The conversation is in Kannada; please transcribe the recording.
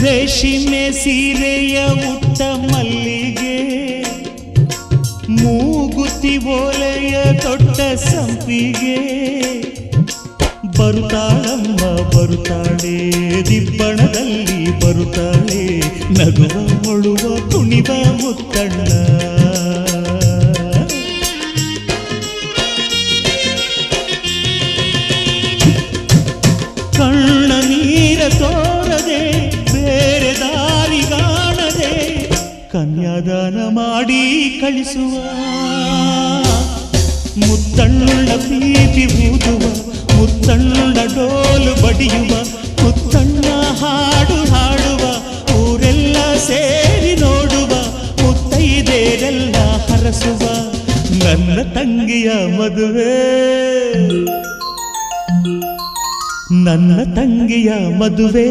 ರೇಷ್ಮೆ ಸೀರೆಯ ಉಟ್ಟ ಮಲ್ಲಿಗೆ, ಮೂಗುತಿ ಓಲೆಯ ತೊಟ್ಟ ಸಂಪಿಗೆ, ಬರುತ್ತಾಳಮ್ಮ ಬರುತ್ತಾಳೆ ದಿಬ್ಬಣದಲ್ಲಿ ಬರುತ್ತಾಳೆ, ನಗುವ ಹೊಳುವ ಕುಣಿವ ಮುತ್ತಣ್ಣ. ಕಣ್ಣ ನೀರ ತೋರದೆ ಬೇರೆ ದಾರಿ ಕಾಣದೆ ಕನ್ಯಾದಾನ ಮಾಡಿ ಕಳಿಸುವ, ಮುತ್ತಣ್ಣ ಪ್ರೀತಿ ಊದುವ, ಮುತ್ತಣ್ಣ ಡೋಲು ಬಡಿಯುವ, ಮುತ್ತಣ್ಣ ಹಾಡು ಹಾಡುವ, ಊರೆಲ್ಲ ಸೇರಿ ನೋಡುವ, ಮುತ್ತೈದೆರೆಲ್ಲ ಹರಸುವ, ನನ್ನ ತಂಗಿಯ ಮದುವೆ, ನನ್ನ ತಂಗಿಯ ಮದುವೆ